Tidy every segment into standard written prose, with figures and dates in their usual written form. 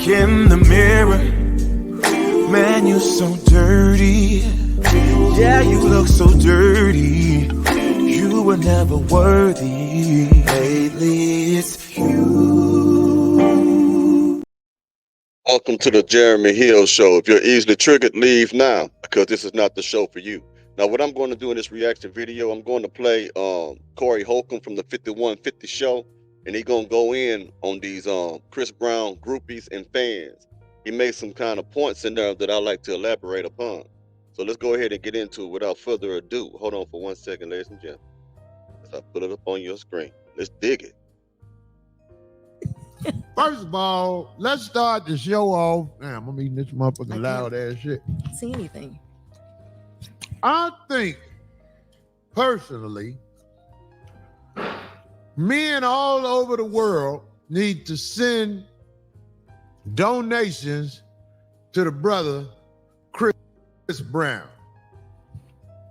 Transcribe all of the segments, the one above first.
in the mirror, man, you're so dirty. Yeah, you look so dirty. You were never worthy. Lately, it's you. Welcome to the Jeremy Hill Show. If you're easily triggered, leave now, because this is not the show for you. Now, what I'm going to do in this reaction video, I'm going to play Corey Holcomb from the 5150 show, and he's going to go in on these Chris Brown groupies and fans. He made some kind of points in there that I like to elaborate upon. So let's go ahead and get into it without further ado. Hold on for 1 second, ladies and gentlemen. As I put it up on your screen. Let's dig it. First of all, let's start the show off. Damn, I'm eating this motherfucking loud ass shit. See anything? I think, personally, men all over the world need to send donations to the brother Chris Brown.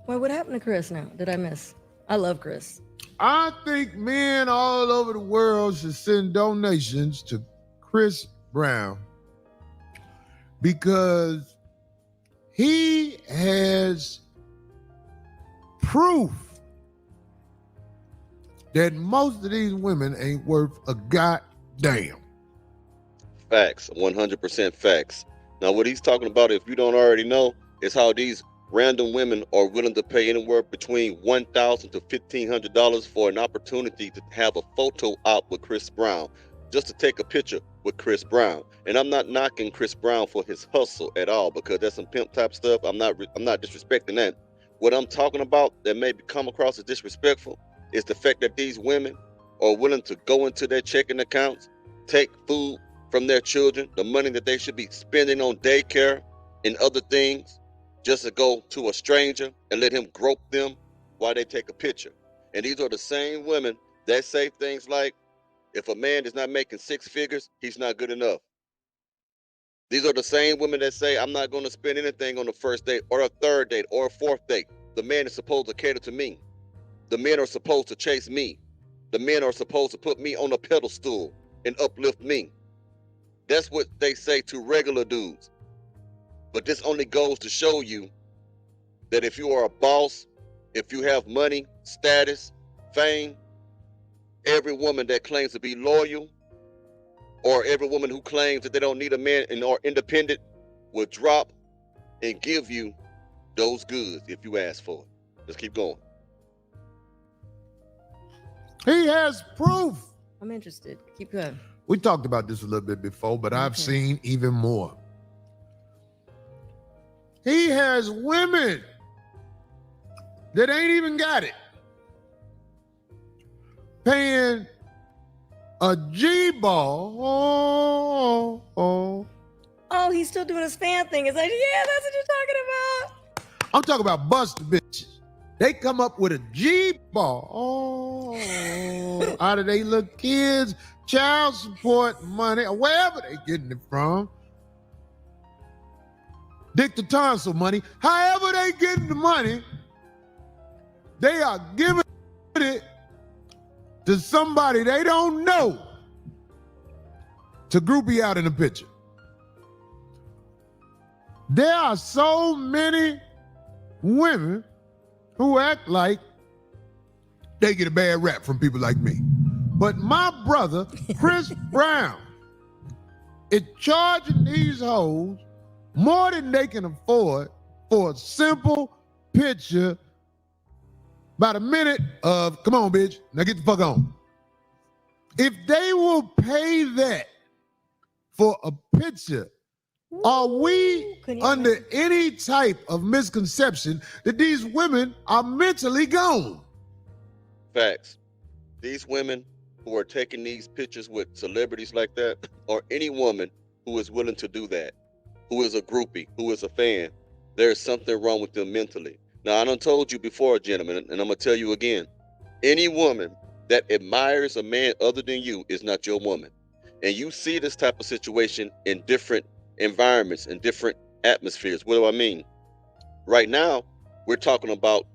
Well, what happened to Chris now? Did I miss? I love Chris. I think men all over the world should send donations to Chris Brown because he has proof that most of these women ain't worth a goddamn. Facts, 100% facts. Now, what he's talking about, if you don't already know, is how these random women are willing to pay anywhere between $1,000 to $1,500 for an opportunity to have a photo op with Chris Brown, just to take a picture with Chris Brown. And I'm not knocking Chris Brown for his hustle at all, because that's some pimp type stuff. I'm not disrespecting that. What I'm talking about that may come across as disrespectful is the fact that these women are willing to go into their checking accounts, take food from their children, the money that they should be spending on daycare and other things, just to go to a stranger and let him grope them while they take a picture. And these are the same women that say things like, if a man is not making six figures, he's not good enough. These are the same women that say, I'm not going to spend anything on the first date or a third date or a fourth date. The man is supposed to cater to me. The men are supposed to chase me. The men are supposed to put me on a pedestal and uplift me. That's what they say to regular dudes. But this only goes to show you that if you are a boss, if you have money, status, fame, every woman that claims to be loyal, or every woman who claims that they don't need a man and are independent, will drop and give you those goods if you ask for it. Let's keep going. He has proof. I'm interested. Keep going. We talked about this a little bit before, but I've seen even more. He has women that ain't even got it paying a G-ball. Oh, he's still doing his fan thing. It's like, yeah, that's what you're talking about. I'm talking about busted bitches. They come up with a G-ball out of their little kids' child support money, or wherever they getting it from. Dick the tonsil money. However they getting the money, they are giving it to somebody they don't know to groupie out in the picture. There are so many women who act like they get a bad rap from people like me. But my brother, Chris Brown, is charging these hoes more than they can afford for a simple picture, about a minute of, come on, bitch, now get the fuck on. If they will pay that for a picture, are we under any type of misconception that these women are mentally gone? Facts. These women who are taking these pictures with celebrities like that, or any woman who is willing to do that, who is a groupie, who is a fan, there is something wrong with them mentally. Now, I done told you before, gentlemen, and I'm going to tell you again, any woman that admires a man other than you is not your woman. And you see this type of situation in different environments, in different atmospheres. What do I mean? Right now, we're talking about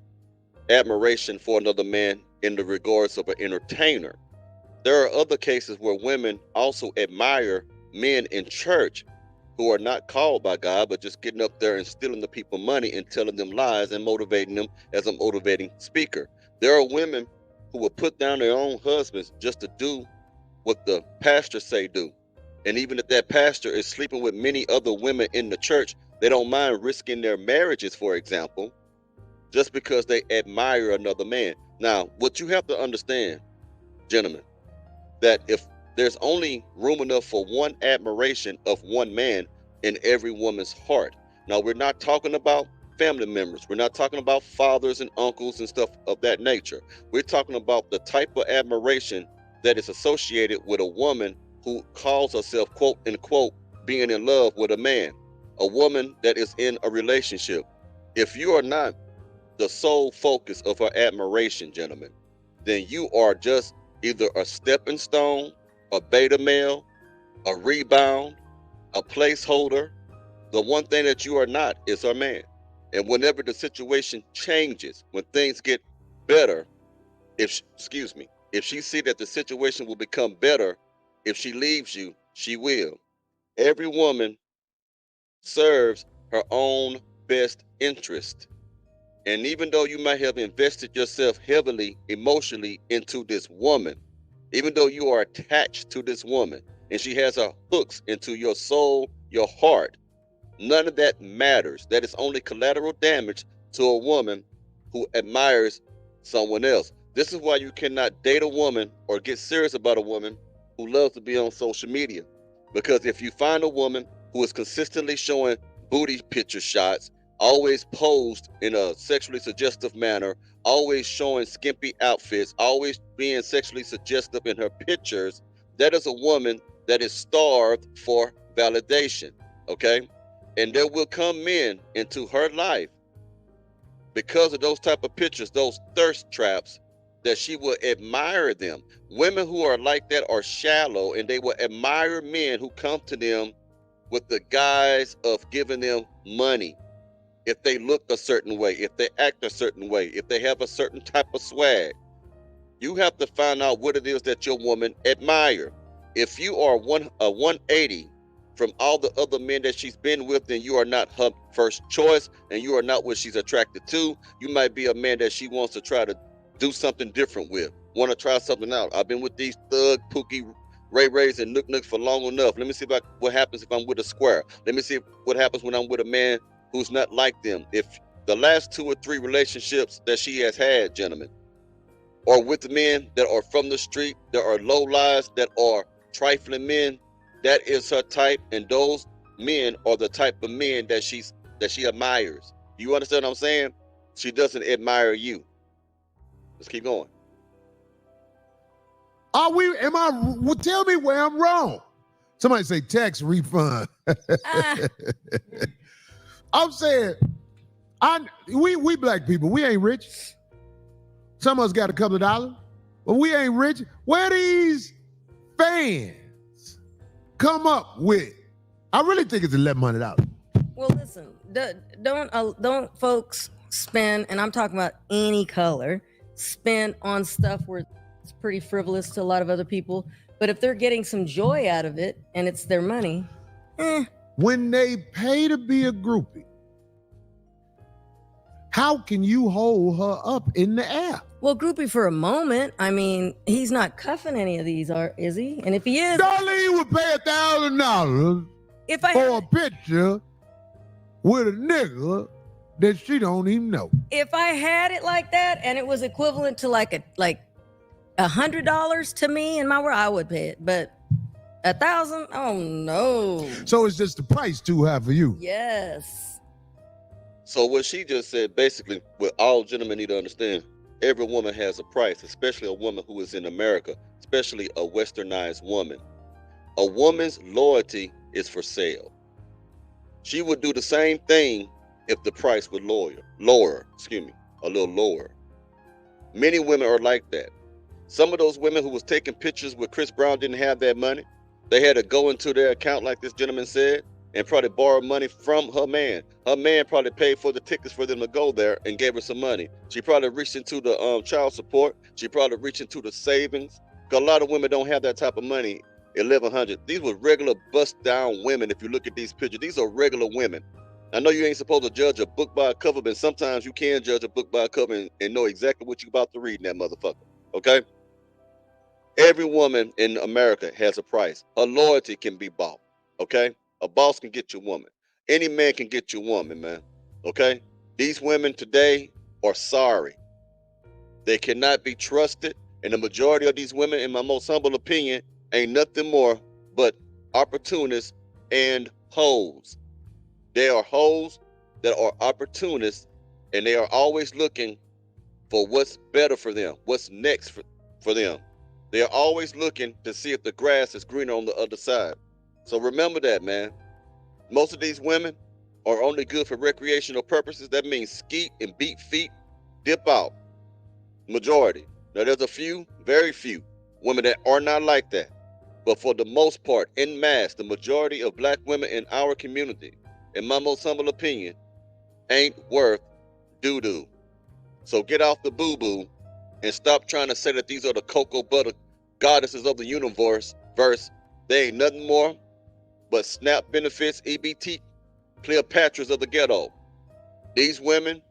admiration for another man in the regards of an entertainer. There are other cases where women also admire men in church who are not called by God, but just getting up there and stealing the people money and telling them lies and motivating them as a motivating speaker. There are women who will put down their own husbands just to do what the pastor say do. And even if that pastor is sleeping with many other women in the church, they don't mind risking their marriages, for example, just because they admire another man. Now, what you have to understand, gentlemen, that if there's only room enough for one admiration of one man in every woman's heart. Now, we're not talking about family members. We're not talking about fathers and uncles and stuff of that nature. We're talking about the type of admiration that is associated with a woman who calls herself, quote unquote, being in love with a man, a woman that is in a relationship. If you are not the sole focus of her admiration, gentlemen, then you are just either a stepping stone, a beta male, a rebound, a placeholder. The one thing that you are not is her man. And whenever the situation changes, when things get better, if she see that the situation will become better, if she leaves you, she will. Every woman serves her own best interest. And even though you might have invested yourself heavily emotionally into this woman, even though you are attached to this woman and she has her hooks into your soul, your heart, none of that matters. That is only collateral damage to a woman who admires someone else. This is why you cannot date a woman or get serious about a woman who loves to be on social media. Because if you find a woman who is consistently showing booty picture shots, always posed in a sexually suggestive manner, always showing skimpy outfits, always being sexually suggestive in her pictures, that is a woman that is starved for validation, okay? And there will come men into her life because of those type of pictures, those thirst traps, that she will admire them. Women who are like that are shallow, and they will admire men who come to them with the guise of giving them money. If they look a certain way, if they act a certain way, if they have a certain type of swag, you have to find out what it is that your woman admire. If you are a 180 from all the other men that she's been with, then you are not her first choice, and you are not what she's attracted to. You might be a man that she wants to try to do something different with, want to try something out. I've been with these thug, Pookie, Ray Rays, and Nook Nook for long enough. Let me see what happens if I'm with a square. Let me see what happens when I'm with a man who's not like them. If the last 2 or 3 relationships that she has had, gentlemen, are with men that are from the street, that are low lives, that are trifling men, that is her type, and those men are the type of men that she admires. You understand what I'm saying? She doesn't admire you. Let's keep going. Tell me where I'm wrong. Somebody say tax refund. I'm saying, we black people, we ain't rich. Some of us got a couple of dollars, but we ain't rich. Where these fans come up with? I really think it's $1,100. Well, listen, don't folks spend, and I'm talking about any color, spend on stuff where it's pretty frivolous to a lot of other people. But if they're getting some joy out of it and it's their money, When they pay to be a groupie, how can you hold her up in the air? Well, groupie for a moment. I mean, he's not cuffing any of these, is he? And if he is, Darlene would pay $1,000 for a picture with a nigga that she don't even know. If I had it like that and it was equivalent to like $100 to me in my world, I would pay it. But $1,000, oh no. So it's just the price too high for you. Yes. So what she just said, basically, what all gentlemen need to understand, every woman has a price, especially a woman who is in America, especially a westernized woman. A woman's loyalty is for sale. She would do the same thing if the price would lower, a little lower. Many women are like that. Some of those women who was taking pictures with Chris Brown didn't have that money. They had to go into their account, like this gentleman said, and probably borrow money from her man. Her man probably paid for the tickets for them to go there and gave her some money. She probably reached into the child support. She probably reached into the savings. Because a lot of women don't have that type of money 1100. These were regular bust down women. If you look at these pictures, these are regular women. I know you ain't supposed to judge a book by a cover, but sometimes you can judge a book by a cover and know exactly what you're about to read in that motherfucker. Okay? Every woman in America has a price. Her loyalty can be bought. Okay? A boss can get your woman. Any man can get your woman, man. Okay? These women today are sorry. They cannot be trusted. And the majority of these women, in my most humble opinion, ain't nothing more but opportunists and hoes. They are hoes that are opportunists, and they are always looking for what's better for them, what's next for them. They are always looking to see if the grass is greener on the other side. So remember that, man. Most of these women are only good for recreational purposes. That means skeet and beat feet, dip out. Majority. Now there's a few, very few, women that are not like that. But for the most part, en masse, the majority of black women in our community, in my most humble opinion, ain't worth doo-doo. So get off the boo-boo and stop trying to say that these are the cocoa butter goddesses of the universe. They ain't nothing more but SNAP benefits, EBT, Cleopatras of the ghetto. These women,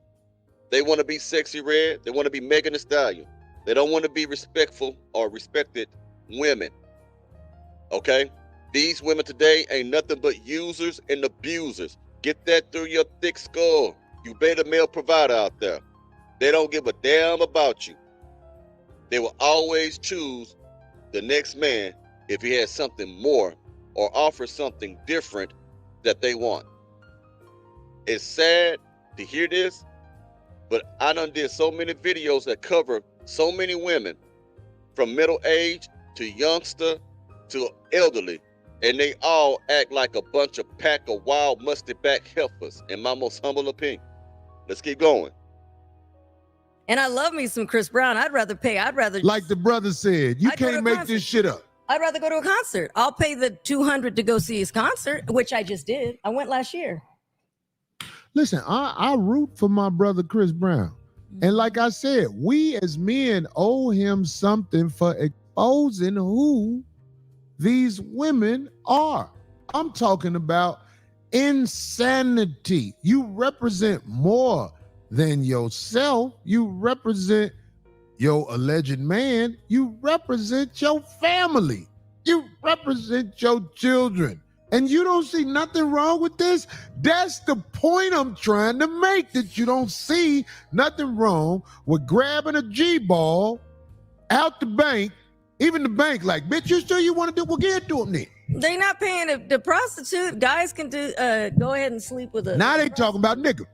they want to be sexy red. They want to be Megan Thee Stallion. They don't want to be respectful or respected women. Okay? These women today ain't nothing but users and abusers. Get that through your thick skull. You beta male provider out there. They don't give a damn about you. They will always choose the next man if he has something more or offers something different that they want. It's sad to hear this, but I done did so many videos that cover so many women from middle age to youngster to elderly, and they all act like a bunch of pack of wild musty back heifers, in my most humble opinion. Let's keep going. And I love me some Chris Brown. I'd rather Like the brother said, you I'd go to can't a make concert. this shit up. I'd rather go to a concert. I'll pay the $200 to go see his concert, which I just did. I went last year. Listen, I root for my brother Chris Brown. And like I said, we as men owe him something for exposing who these women are. I'm talking about insanity. You represent more than yourself. You represent your alleged man. You represent your family. You represent your children. And you don't see nothing wrong with this? That's the point I'm trying to make, that you don't see nothing wrong with grabbing a G-ball out the bank, even the bank, like, bitch, you sure you want to do? Well, get to them then. They not paying the prostitute. Guys can do go ahead and sleep with a. Now they talking about nigga.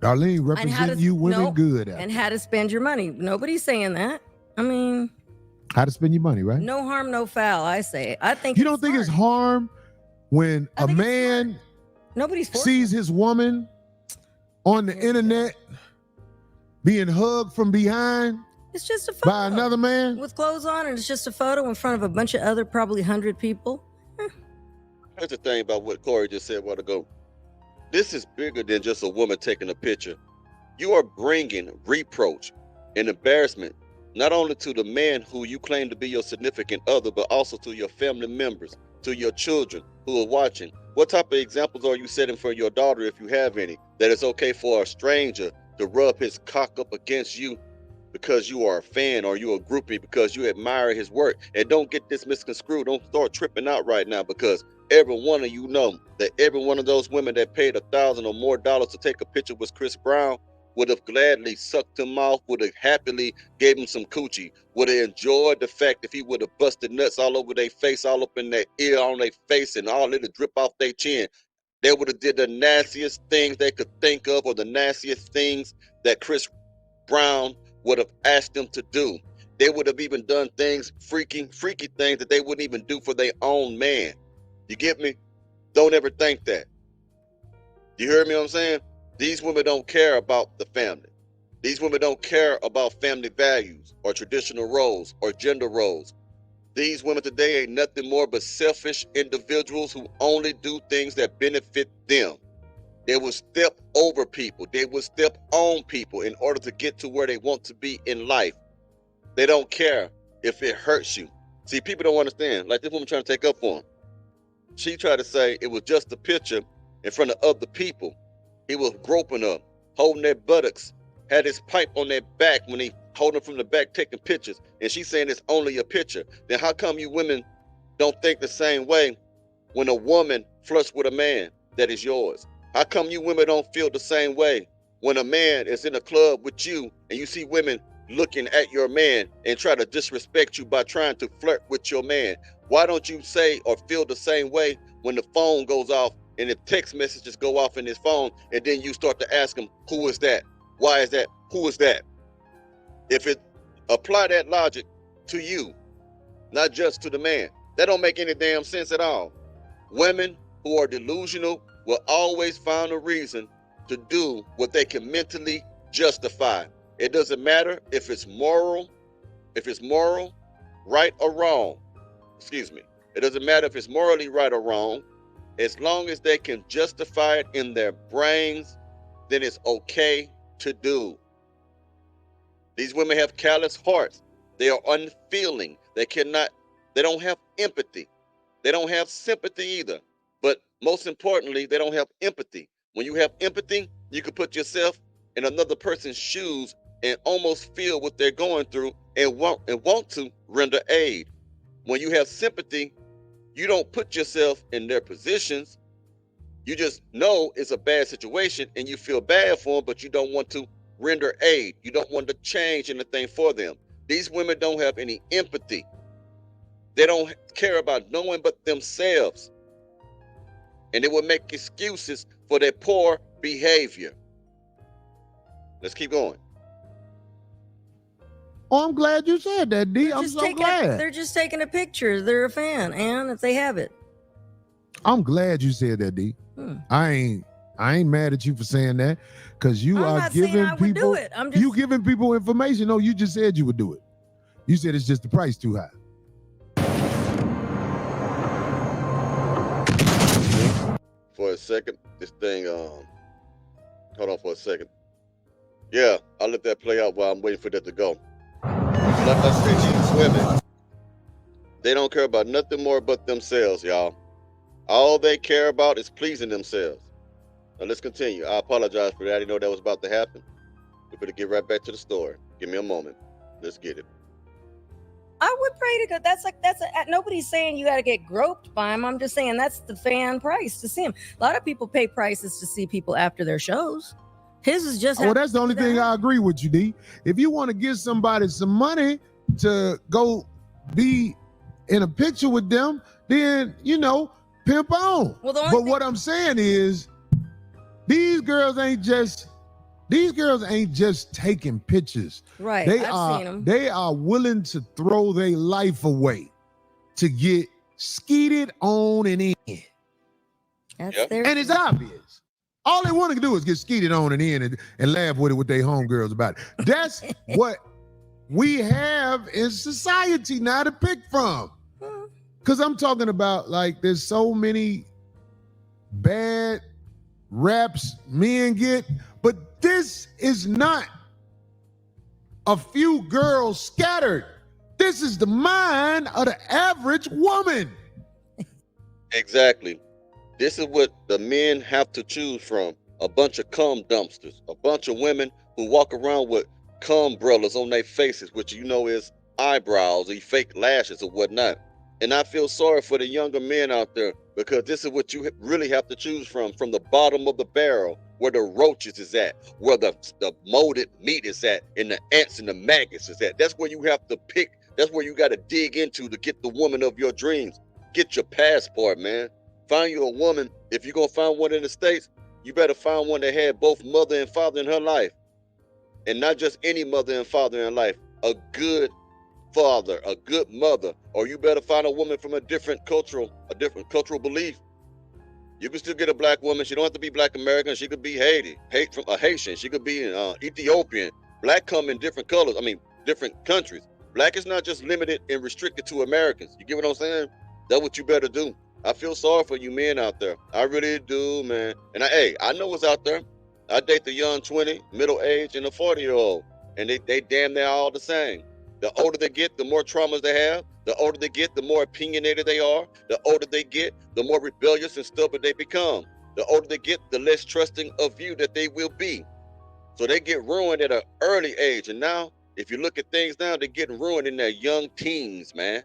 Darlene represent you women good. And how to spend your money. Nobody's saying that. I mean, how to spend your money, right? No harm, no foul. I say. I think you don't think it's harm when a man sees his woman on the internet being hugged from behind. It's just a photo by another man with clothes on, and it's just a photo in front of a bunch of other probably 100 people. Here's the thing about what Corey just said a while ago. This is bigger than just a woman taking a picture. You are bringing reproach and embarrassment not only to the man who you claim to be your significant other, but also to your family members, to your children who are watching. What type of examples are you setting for your daughter, if you have any, that it's okay for a stranger to rub his cock up against you because you are a fan or you a groupie because you admire his work? And don't get this misconstrued. Don't start tripping out right now, because every one of you know that every one of those women that paid $1,000 or more to take a picture with Chris Brown would have gladly sucked him off, would have happily gave him some coochie, would have enjoyed the fact if he would have busted nuts all over their face, all up in their ear, on their face, and all it'll drip off their chin. They would have did the nastiest things they could think of, or the nastiest things that Chris Brown would have asked them to do. They would have even done things, freaky things that they wouldn't even do for their own man. You get me? Don't ever think that. You hear me what I'm saying? These women don't care about the family. These women don't care about family values or traditional roles or gender roles. These women today ain't nothing more but selfish individuals who only do things that benefit them. They will step over people. They will step on people in order to get to where they want to be in life. They don't care if it hurts you. See, people don't understand. Like this woman trying to take up for him. She tried to say it was just a picture in front of other people. He was groping her, holding their buttocks, had his pipe on their back when he holding from the back, taking pictures. And she's saying it's only a picture. Then how come you women don't think the same way when a woman flirts with a man that is yours? How come you women don't feel the same way when a man is in a club with you and you see women looking at your man and try to disrespect you by trying to flirt with your man? Why don't you say or feel the same way when the phone goes off and the text messages go off in his phone, and then you start to ask him, who is that? Why is that? Who is that? If it apply that logic to you, not just to the man, that don't make any damn sense at all. Women who are delusional will always find a reason to do what they can mentally justify. It doesn't matter if it's moral, right or wrong. Excuse me. It doesn't matter if it's morally right or wrong. As long as they can justify it in their brains, then it's okay to do. These women have callous hearts. They are unfeeling. They don't have empathy. They don't have sympathy either. But most importantly, they don't have empathy. When you have empathy, you can put yourself in another person's shoes and almost feel what they're going through and want to render aid. When you have sympathy, you don't put yourself in their positions. You just know it's a bad situation and you feel bad for them, but you don't want to render aid. You don't want to change anything for them. These women don't have any empathy. They don't care about no one but themselves. And they will make excuses for their poor behavior. Let's keep going. Oh, I'm glad you said that, D. I'm so glad. They're just taking a picture. They're a fan, and if they have it. I'm glad you said that, D. I ain't mad at you for saying that, because you are giving people. You giving people information. No, you just said you would do it. You said it's just the price too high. For a second, this thing. Hold on for a second. Yeah, I'll let that play out while I'm waiting for that to go. Like I said, these women, they don't care about nothing more but themselves, y'all. All they care about is pleasing themselves. Now let's continue. I apologize for that. I didn't know that was about to happen. We better get right back to the story. Give me a moment. Let's get it. I would pray to God. Nobody's saying you got to get groped by him. I'm just saying that's the fan price to see him. A lot of people pay prices to see people after their shows. His is just. Well, that's the only thing I agree with you, D. If you want to give somebody some money to go be in a picture with them, then, pimp on. Well, but what I'm saying is, these girls ain't just taking pictures. Right. I've seen them. They are willing to throw their life away to get skeeted on and in. And it's obvious. All they want to do is get skeeted on and in and laugh with it with their homegirls about it. That's what we have in society now to pick from. Because I'm talking about, like, there's so many bad raps men get, but this is not a few girls scattered. This is the mind of the average woman. Exactly. This is what the men have to choose from. A bunch of cum dumpsters. A bunch of women who walk around with cum umbrellas on their faces, which is eyebrows or fake lashes or whatnot. And I feel sorry for the younger men out there, because this is what you really have to choose from the bottom of the barrel, where the roaches is at, where the molded meat is at, and the ants and the maggots is at. That's where you have to pick. That's where you got to dig into to get the woman of your dreams. Get your passport, man. Find you a woman. If you're going to find one in the States, you better find one that had both mother and father in her life. And not just any mother and father in life. A good father, a good mother. Or you better find a woman from a different cultural belief. You can still get a black woman. She don't have to be black American. She could be Haitian. She could be Ethiopian. Black come in different colors. Different countries. Black is not just limited and restricted to Americans. You get what I'm saying? That's what you better do. I feel sorry for you men out there. I really do, man. And I know what's out there. I date the young 20, middle age, and a 40-year-old. And they damn near all the same. The older they get, the more traumas they have. The older they get, the more opinionated they are. The older they get, the more rebellious and stubborn they become. The older they get, the less trusting of you that they will be. So they get ruined at an early age. And now, if you look at things now, they're getting ruined in their young teens, man.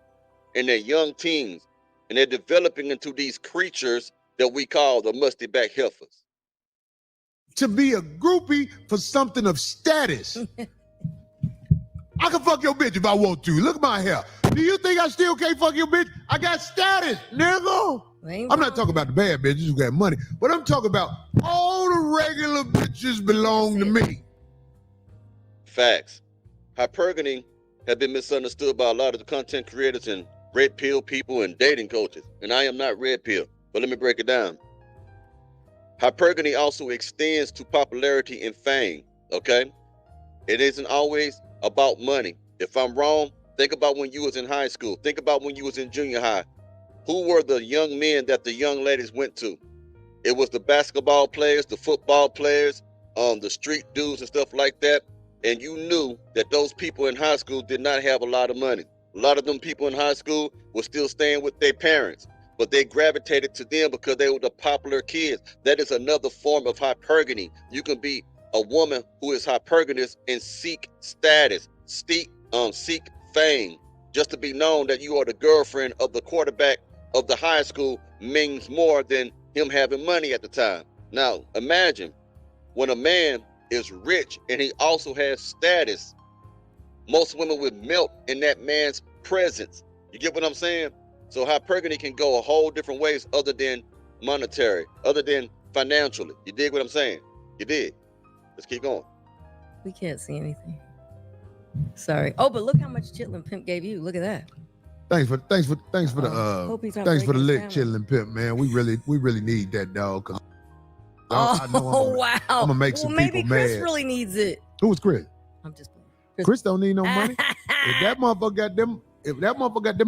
In their young teens. And they're developing into these creatures that we call the musty back heifers. To be a groupie for something of status. I can fuck your bitch if I want to. Look at my hair. Do you think I still can't fuck your bitch? I got status, nigga. I'm not talking about the bad bitches who got money, but I'm talking about all the regular bitches belong to me. Facts. Hypergamy has been misunderstood by a lot of the content creators and red pill people and dating coaches. And I am not red pill, but let me break it down. Hypergamy also extends to popularity and fame, okay? It isn't always about money. If I'm wrong, think about when you was in high school. Think about when you was in junior high. Who were the young men that the young ladies went to? It was the basketball players, the football players, the street dudes and stuff like that. And you knew that those people in high school did not have a lot of money. A lot of them people in high school were still staying with their parents, but they gravitated to them because they were the popular kids. That is another form of hypergamy. You can be a woman who is hypergamous and seek status, seek fame. Just to be known that you are the girlfriend of the quarterback of the high school means more than him having money at the time. Now, imagine when a man is rich and he also has status, most women would melt in that man's presence. You get what I'm saying? So hypergamy can go a whole different ways other than monetary, other than financially. You dig what I'm saying? You dig? Let's keep going. We can't see anything. Sorry. Oh, but look how much Chitlin Pimp gave you. Look at that. Thanks for the lick, Chitlin Pimp, man. We really need that, dog. Cause I know wow. I'm gonna make some people maybe Chris mad. really needs it. Who was Chris? I'm just playing. Chris don't need no money. If that motherfucker got them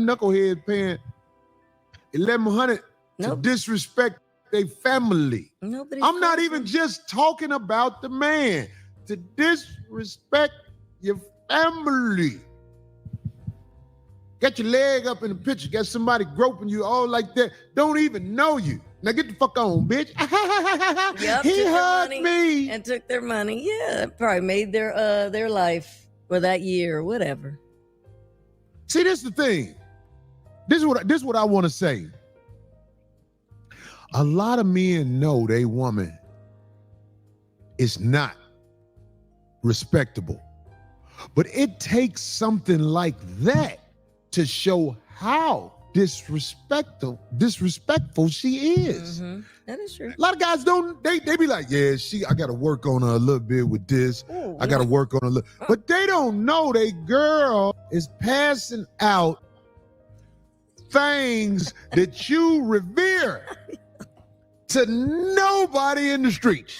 knuckleheads paying $1,100 to disrespect their family. I'm not even just talking about the man. To disrespect your family. Got your leg up in the picture. Got somebody groping you all like that. Don't even know you. Now get the fuck on, bitch. Yep, he hugged me and took their money. Yeah, probably made their life for that year or whatever. See, this is the thing. This is what I want to say. A lot of men know they woman is not respectable, but it takes something like that to show how disrespectful she is. Mm-hmm. That is true. A lot of guys don't, they be like, yeah, I got to work on her a little bit with this. Ooh, I got to work on a little, but they don't know they girl is passing out things that you revere to nobody in the streets.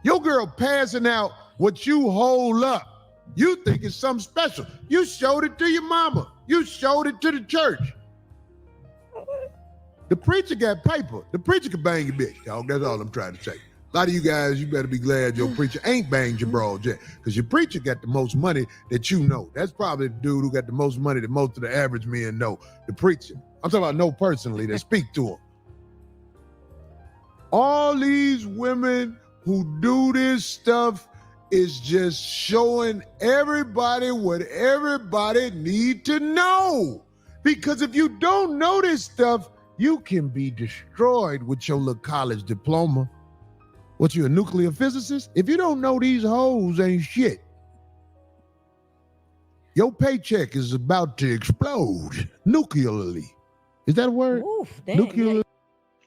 Your girl passing out what you hold up. You think it's something special. You showed it to your mama. You showed it to the church. The preacher got paper. The preacher can bang your bitch, dog. That's all I'm trying to say. A lot of you guys, you better be glad your preacher ain't banged your broad yet, because your preacher got the most money that you know. That's probably the dude who got the most money that most of the average men know, the preacher. I'm talking about know personally, that speak to him. All these women who do this stuff is just showing everybody what everybody need to know. Because if you don't know this stuff, you can be destroyed with your little college diploma. What, you a nuclear physicist? If you don't know these hoes ain't shit, your paycheck is about to explode nuclearly. Is that a word? Oof, dang, Nuclear.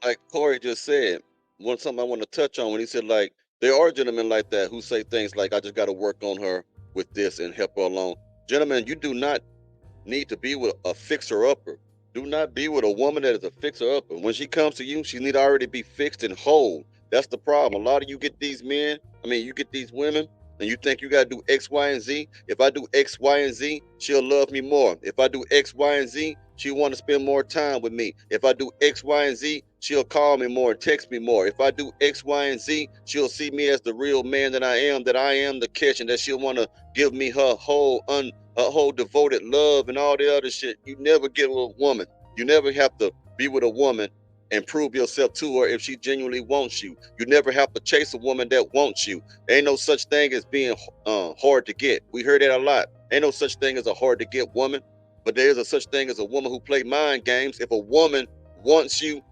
Like Corey just said, something I want to touch on when he said, like, there are gentlemen like that who say things like, I just got to work on her with this and help her along. Gentlemen, you do not need to be with a fixer-upper. Do not be with a woman that is a fixer-upper. When she comes to you, she need to already be fixed and whole. That's the problem. A lot of you get these men, you get these women, and you think you got to do X, Y, and Z. If I do X, Y, and Z, she'll love me more. If I do X, Y, and Z, she'll want to spend more time with me. If I do X, Y, and Z, she'll call me more and text me more. If I do X, Y, and Z, she'll see me as the real man that I am the catch, and that she'll want to give me her whole devoted love and all the other shit. You never get with a woman. You never have to be with a woman and prove yourself to her if she genuinely wants you. You never have to chase a woman that wants you. There ain't no such thing as being hard to get. We heard that a lot. Ain't no such thing as a hard to get woman, but there is a such thing as a woman who play mind games. If a woman wants you,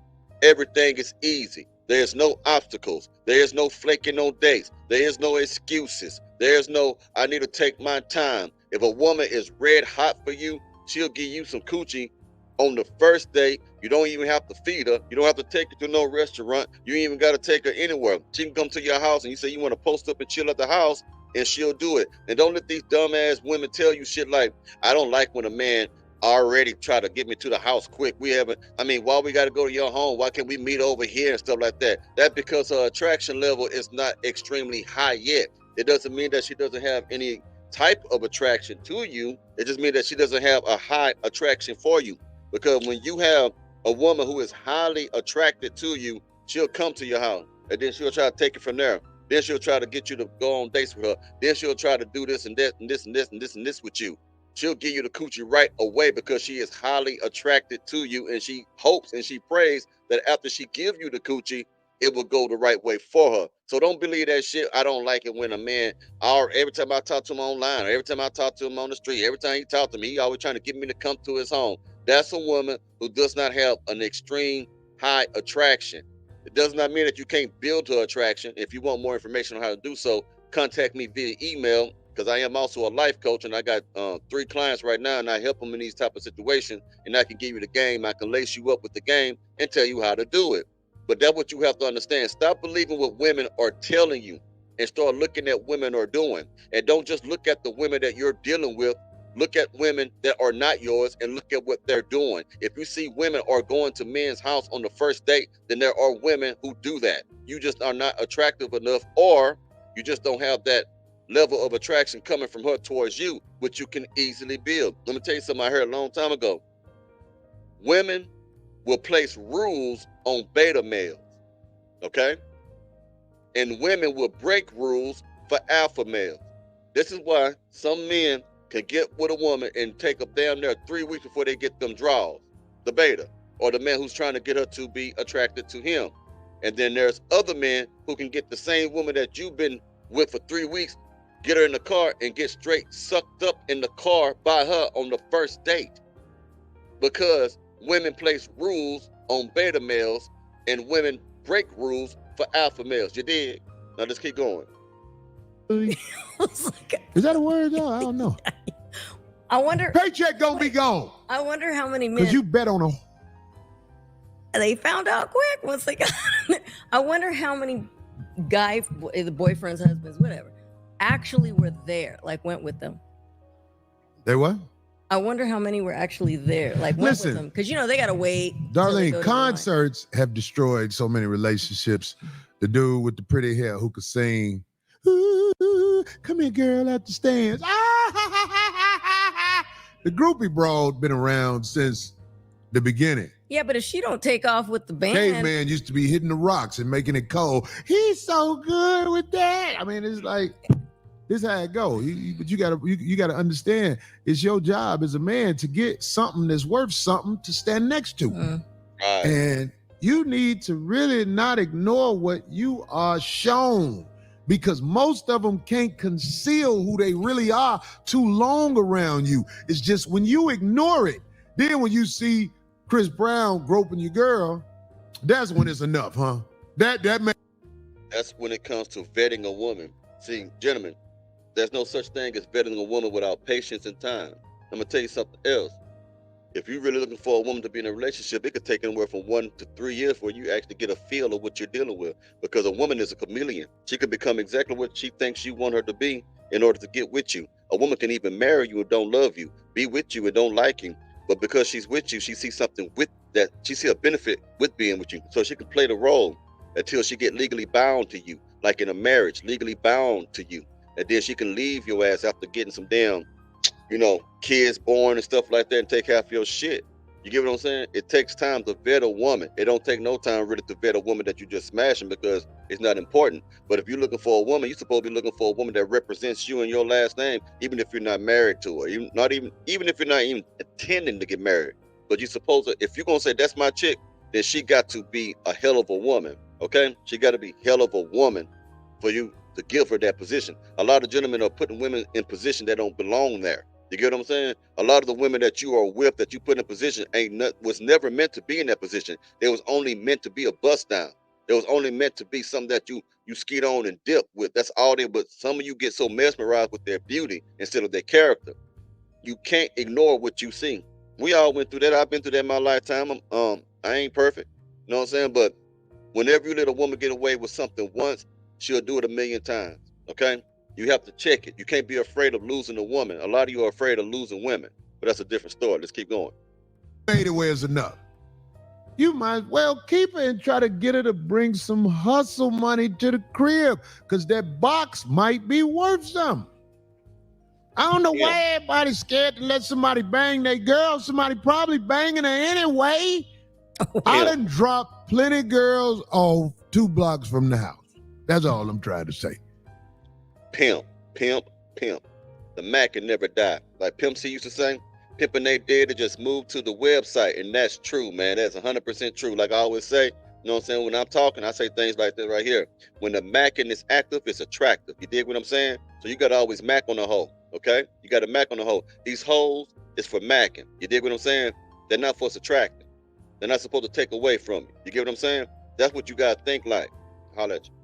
everything is easy. There's no obstacles. There is no flaking on dates. There is no excuses. There's no, I need to take my time. If a woman is red hot for you, she'll give you some coochie on the first date. You don't even have to feed her. You don't have to take her to no restaurant. You ain't even got to take her anywhere. She can come to your house and you say you want to post up and chill at the house, and she'll do it. And don't let these dumbass women tell you shit like, I don't like when a man already try to get me to the house quick. Why we got to go to your home? Why can't we meet over here and stuff like that? That's because her attraction level is not extremely high yet. It doesn't mean that she doesn't have any type of attraction to you. It just means that she doesn't have a high attraction for you. Because when you have a woman who is highly attracted to you, she'll come to your house, and then she'll try to take it from there. Then she'll try to get you to go on dates with her. Then she'll try to do this and that and this and this and this and this with you. She'll give you the coochie right away because she is highly attracted to you, and she hopes and she prays that after she give you the coochie, it will go the right way for her. So don't believe that shit. I don't like it when a man, every time I talk to him online, or every time I talk to him on the street, every time he talk to me, he always trying to get me to come to his home. That's a woman who does not have an extreme high attraction. It does not mean that you can't build her attraction. If you want more information on how to do so, contact me via email, because I am also a life coach, and I got 3 clients right now, and I help them in these type of situations, and I can give you the game. I can lace you up with the game and tell you how to do it. But that's what you have to understand. Stop believing what women are telling you and start looking at women are doing. And don't just look at the women that you're dealing with. Look at women that are not yours and look at what they're doing. If you see women are going to men's house on the first date, then there are women who do that. You just are not attractive enough, or you just don't have that level of attraction coming from her towards you, which you can easily build. Let me tell you something I heard a long time ago. Women will place rules on beta males, okay? And women will break rules for alpha males. This is why some men can get with a woman and take them damn near 3 weeks before they get them draws, the beta, or the man who's trying to get her to be attracted to him. And then there's other men who can get the same woman that you've been with for 3 weeks, get her in the car and get straight sucked up in the car by her on the first date. Because women place rules on beta males and women break rules for alpha males. You dig? Now let's keep going. Is that a word, y'all? I don't know. I wonder. Paycheck gonna be gone. I wonder how many men. Because you bet on a. They found out quick once they got. I wonder how many the boyfriends, husbands, whatever, actually were there, like went with them. They what? I wonder how many were actually there, like went with them, because they gotta wait. Darlene, concerts have destroyed so many relationships. The dude with the pretty hair who could sing, "Ooh, come here, girl, at the stands." The groupie broad been around since the beginning. Yeah, but if she don't take off with the band, Caveman used to be hitting the rocks and making it cold. He's so good with that. I mean, it's like. This is how it go. But you gotta understand, it's your job as a man to get something that's worth something to stand next to. Right. And you need to really not ignore what you are shown, because most of them can't conceal who they really are too long around you. It's just when you ignore it, then when you see Chris Brown groping your girl, that's when it's enough, huh? That man. That's when it comes to vetting a woman. See, gentlemen, there's no such thing as vetting a woman without patience and time. I'm gonna tell you something else. If you're really looking for a woman to be in a relationship, it could take anywhere from 1 to 3 years for you actually get a feel of what you're dealing with. Because a woman is a chameleon. She can become exactly what she thinks you want her to be in order to get with you. A woman can even marry you and don't love you, be with you and don't like you. But because she's with you, she sees something with that. She sees a benefit with being with you. So she can play the role until she get legally bound to you, like in a marriage, legally bound to you. and then she can leave your ass after getting some damn, kids born and stuff like that, and take half your shit. You get what I'm saying? It takes time to vet a woman. It don't take no time really to vet a woman that you just smashing, because it's not important. But if you're looking for a woman, you're supposed to be looking for a woman that represents you and your last name, even if you're not married to her, even if you're not even intending to get married. But you're supposed to, if you're gonna say that's my chick, then she got to be a hell of a woman. Okay? She got to be hell of a woman for you to give her that position. A lot of gentlemen are putting women in position that don't belong there. You get what I'm saying? A lot of the women that you are with, that you put in position, was never meant to be in that position. They was only meant to be a bust down. It was only meant to be something that you skid on and dip with. That's all they. But some of you get so mesmerized with their beauty instead of their character. You can't ignore what you see. We all went through that. I've been through that in my lifetime. I ain't perfect. You know what I'm saying? But whenever you let a woman get away with something once, she'll do it 1,000,000 times. Okay? You have to check it. You can't be afraid of losing a woman. A lot of you are afraid of losing women, but that's a different story. Let's keep going. Made it where it's enough. You might as well keep her and try to get her to bring some hustle money to the crib, because that box might be worth something. I don't know why everybody's scared to let somebody bang their girl. Somebody probably banging her anyway. I done dropped plenty of girls off 2 blocks from the house. That's all I'm trying to say. Pimp, pimp, pimp. The Mac can never die. Like Pimp C used to say, pimping they dead to just move to the website. And that's true, man. That's 100% true. Like I always say, you know what I'm saying? When I'm talking, I say things like this right here. When the Mackin is active, it's attractive. You dig what I'm saying? So you got to always Mac on the hoe, okay? You got to Mac on the hoe. These hoes is for Mackin. You dig what I'm saying? They're not for subtracting. They're not supposed to take away from you. You get what I'm saying? That's what you got to think like. Holla at you.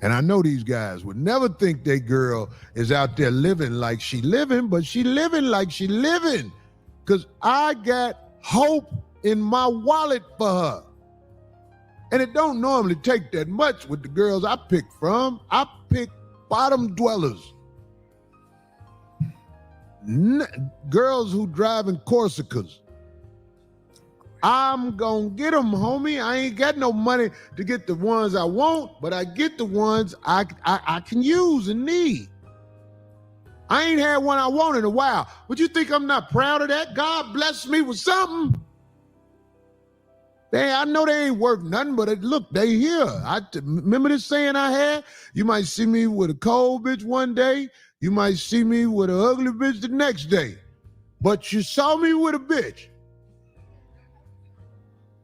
And I know these guys would never think their girl is out there living like she living, but she living like she living. Because I got hope in my wallet for her. And it don't normally take that much with the girls I pick from. I pick bottom dwellers. Girls who drive in Corsicas. I'm gonna get them, homie. I ain't got no money to get the ones I want, but I get the ones I can use and need. I ain't had one I want in a while, but you think I'm not proud of that? God bless me with something. I know they ain't worth nothing, but look, they here. Remember this saying I had? You might see me with a cold bitch one day. You might see me with an ugly bitch the next day. But you saw me with a bitch.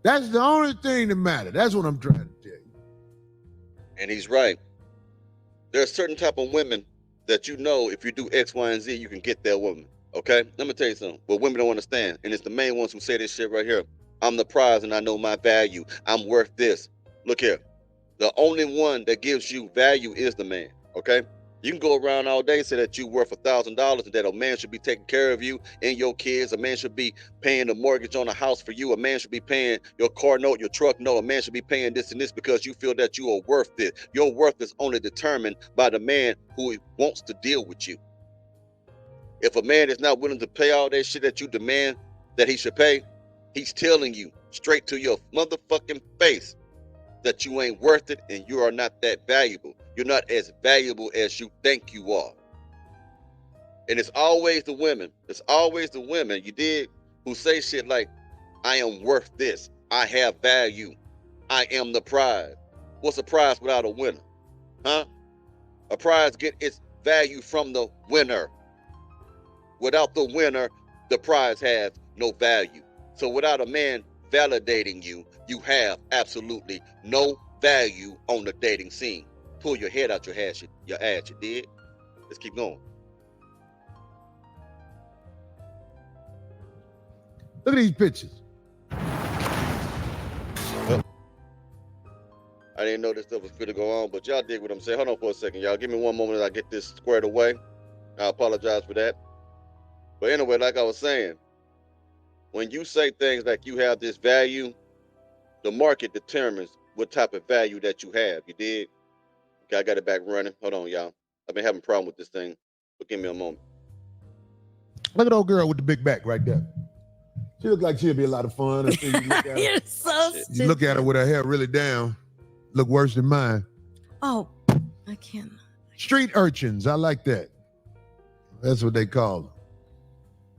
That's the only thing that matters. That's what I'm trying to tell you. And he's right. There are certain type of women that if you do X, Y, and Z, you can get that woman. Okay? Let me tell you something. But women don't understand. And it's the main ones who say this shit right here. I'm the prize and I know my value. I'm worth this. Look here. The only one that gives you value is the man. Okay? You can go around all day and say that you're worth $1,000 and that a man should be taking care of you and your kids. A man should be paying the mortgage on a house for you. A man should be paying your car note, your truck note. A man should be paying this and this because you feel that you are worth it. Your worth is only determined by the man who wants to deal with you. If a man is not willing to pay all that shit that you demand that he should pay, he's telling you straight to your motherfucking face that you ain't worth it and you are not that valuable. You're not as valuable as you think you are. And it's always the women. It's always the women, you dig, who say shit like, I am worth this. I have value. I am the prize. What's a prize without a winner? Huh? A prize get its value from the winner. Without the winner, the prize has no value. So without a man validating you, you have absolutely no value on the dating scene. Pull your head out your ass, you did. Let's keep going. Look at these pictures. Well, I didn't know this stuff was going to go on, but y'all dig what I'm saying. Hold on for a second, y'all. Give me one moment as I get this squared away. I apologize for that. But anyway, like I was saying, when you say things like you have this value, the market determines what type of value that you have. You dig? Okay, I got it back running. Hold on, y'all. I've been having a problem with this thing, but give me a moment. Look at old girl with the big back right there. She looks like she'll be a lot of fun. Until you look at You're her. so stupid. You look at her with her hair really down. Look worse than mine. Oh, I can't. Street urchins. I like that. That's what they call them.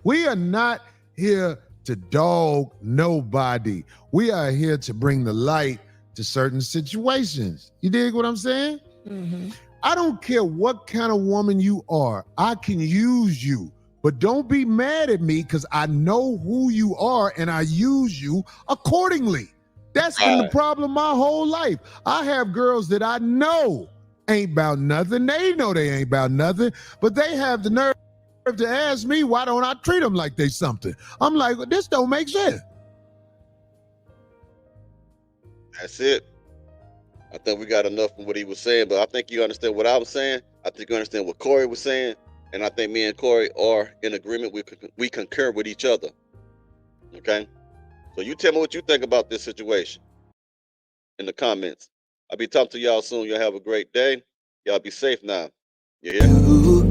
We are not here to dog nobody. We are here to bring the light to certain situations. You dig what I'm saying? Mm-hmm. I don't care what kind of woman you are. I can use you. But don't be mad at me because I know who you are and I use you accordingly. That's been the problem my whole life. I have girls that I know ain't about nothing. They know they ain't about nothing, but they have the nerve to ask me, why don't I treat them like they something? I'm like, well, this don't make sense. That's it. I think we got enough from what he was saying, but I think you understand what I was saying. I think you understand what Corey was saying. And I think me and Corey are in agreement. We concur with each other. Okay? So you tell me what you think about this situation in the comments. I'll be talking to y'all soon. Y'all have a great day. Y'all be safe now. You hear?